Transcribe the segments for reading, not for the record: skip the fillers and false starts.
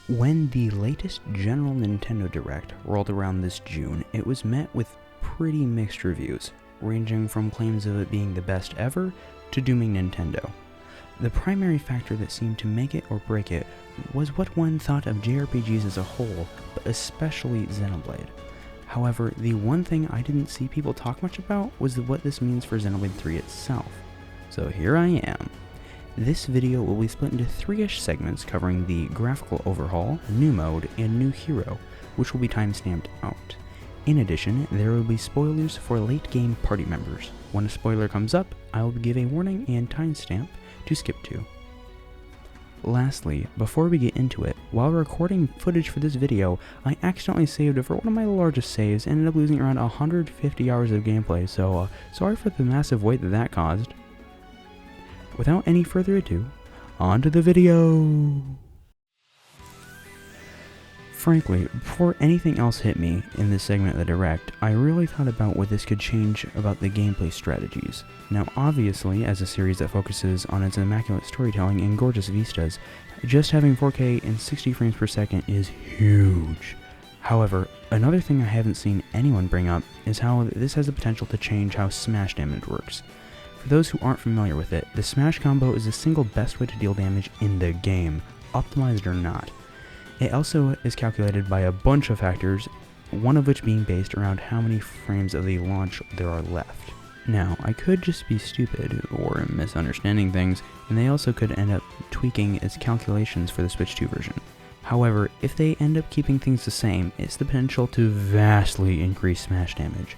When the latest General Nintendo Direct rolled around this June, it was met with pretty mixed reviews, ranging from claims of it being the best ever to dooming Nintendo. The primary factor that seemed to make it or break it was what one thought of JRPGs as a whole, but especially Xenoblade. However, the one thing I didn't see people talk much about was what this means for Xenoblade 3 itself. So here I am. This video will be split into 3-ish segments covering the graphical overhaul, new mode, and new hero, which will be timestamped out. In addition, there will be spoilers for late game party members. When a spoiler comes up, I will give a warning and timestamp to skip to. Lastly, before we get into it, while recording footage for this video, I accidentally saved it for one of my largest saves and ended up losing around 150 hours of gameplay, so sorry for the massive weight that caused. Without any further ado, on to the video! Frankly, before anything else hit me in this segment of the Direct, I really thought about what this could change about the gameplay strategies. Now obviously, as a series that focuses on its immaculate storytelling and gorgeous vistas, just having 4K and 60 frames per second is huge. However, another thing I haven't seen anyone bring up is how this has the potential to change how smash damage works. For those who aren't familiar with it, the smash combo is the single best way to deal damage in the game, optimized or not. It also is calculated by a bunch of factors, one of which being based around how many frames of the launch there are left. Now, I could just be stupid or misunderstanding things, and they also could end up tweaking its calculations for the Switch 2 version. However, if they end up keeping things the same, it's the potential to vastly increase smash damage.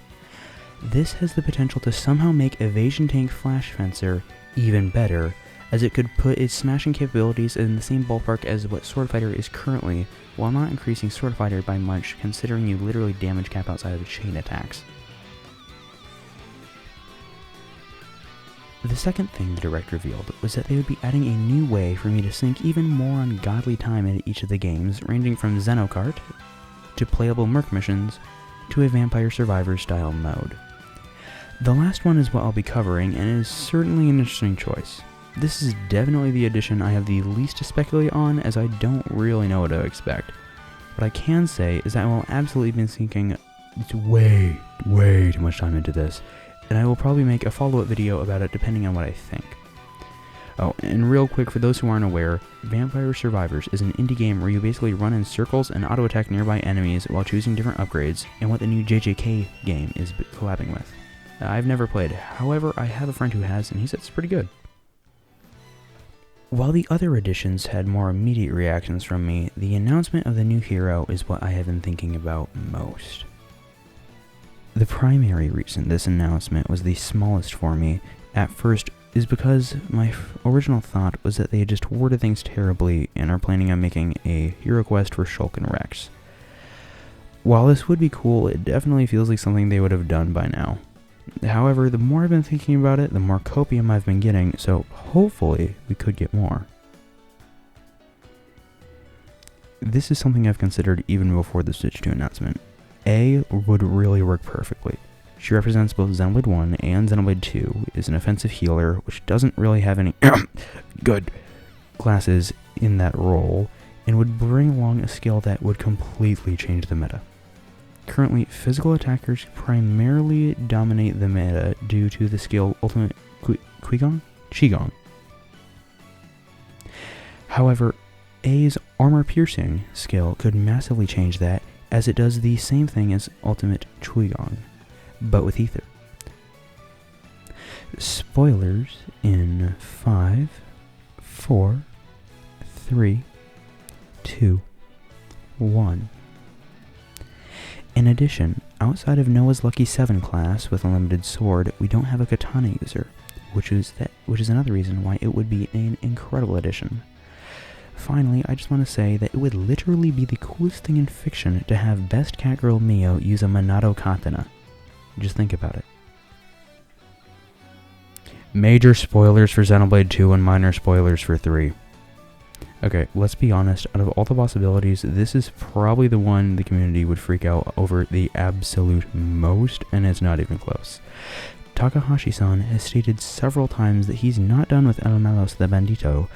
This has the potential to somehow make Evasion Tank Flash Fencer even better, as it could put its smashing capabilities in the same ballpark as what Sword Fighter is currently, while not increasing Sword Fighter by much, considering you literally damage cap outside of chain attacks. The second thing the Direct revealed was that they would be adding a new way for me to sink even more ungodly time into each of the games, ranging from Xenokart, to playable Merc missions, to a Vampire Survivor style mode. The last one is what I'll be covering, and is certainly an interesting choice. This is definitely the edition I have the least to speculate on, as I don't really know what to expect. What I can say is that I will absolutely be sinking way too much time into this, and I will probably make a follow-up video about it depending on what I think. Oh, and real quick, for those who aren't aware, Vampire Survivors is an indie game where you basically run in circles and auto-attack nearby enemies while choosing different upgrades, and what the new JJK game is collabing with. I've never played, however I have a friend who has, and he said it's pretty good. While the other editions had more immediate reactions from me, the announcement of the new hero is what I have been thinking about most. The primary reason this announcement was the smallest for me, at first, is because my original thought was that they had just worded things terribly and are planning on making a hero quest for Shulk and Rex. While this would be cool, it definitely feels like something they would have done by now. However, the more I've been thinking about it, the more copium I've been getting, so hopefully we could get more. This is something I've considered even before the Switch 2 announcement. A would really work perfectly. She represents both Xenoblade 1 and Xenoblade 2, is an offensive healer, which doesn't really have any good classes in that role, and would bring along a skill that would completely change the meta. Currently, physical attackers primarily dominate the meta due to the skill Ultimate Qigong. However, A's armor piercing skill could massively change that, as it does the same thing as Ultimate Qigong, but with ether. Spoilers in 5, 4, 3, 2, 1. In addition, outside of Noah's Lucky 7 class with Unlimited Sword, we don't have a katana user, which is another reason why it would be an incredible addition. Finally, I just want to say that it would literally be the coolest thing in fiction to have Best Catgirl Mio use a Minato katana. Just think about it. Major spoilers for Xenoblade 2 and minor spoilers for 3. Okay, let's be honest, out of all the possibilities, this is probably the one the community would freak out over the absolute most, and it's not even close. Takahashi-san has stated several times that he's not done with El Malos the Bandito,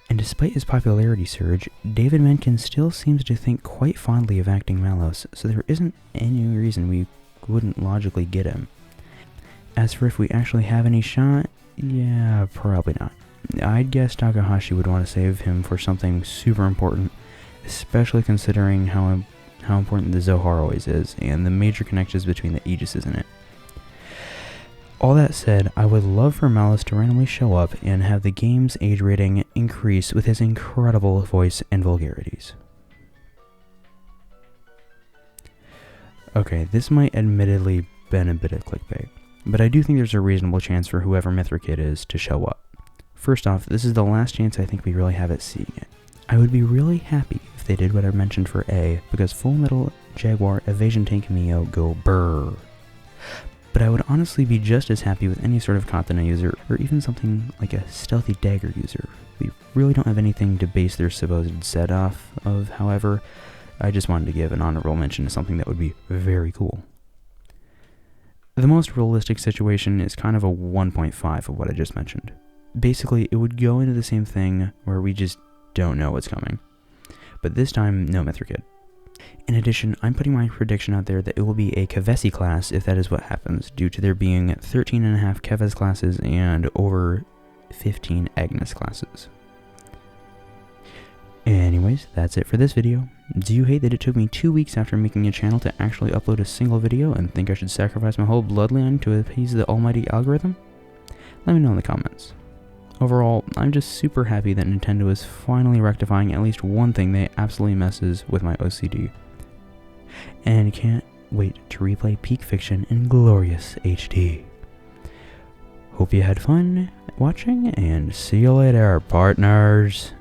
And despite his popularity surge, David Mencken still seems to think quite fondly of acting Malos, so there isn't any reason we wouldn't logically get him. As for if we actually have any shot, yeah, probably not. I'd guess Takahashi would want to save him for something super important, especially considering how important the Zohar always is, and the major connections between the Aegises in it. All that said, I would love for Malos to randomly show up and have the game's age rating increase with his incredible voice and vulgarities. Okay, this might admittedly been a bit of clickbait, but I do think there's a reasonable chance for whoever Mithrikid is to show up. First off, this is the last chance I think we really have at seeing it. I would be really happy if they did what I mentioned for A, because Full Metal Jaguar Evasion Tank and Mio go brrr. But I would honestly be just as happy with any sort of katana user, or even something like a stealthy dagger user. We really don't have anything to base their supposed set off of, however. I just wanted to give an honorable mention to something that would be very cool. The most realistic situation is kind of a 1.5 of what I just mentioned. Basically, it would go into the same thing where we just don't know what's coming. But this time, no Mithrikid. In addition, I'm putting my prediction out there that it will be a Kevesi class if that is what happens, due to there being 13.5 Keves classes and over 15 Agnes classes. Anyways, that's it for this video. Do you hate that it took me 2 weeks after making a channel to actually upload a single video and think I should sacrifice my whole bloodline to appease the almighty algorithm? Let me know in the comments. Overall, I'm just super happy that Nintendo is finally rectifying at least one thing that absolutely messes with my OCD. And can't wait to replay Peak Fiction in glorious HD. Hope you had fun watching, and see you later, partners.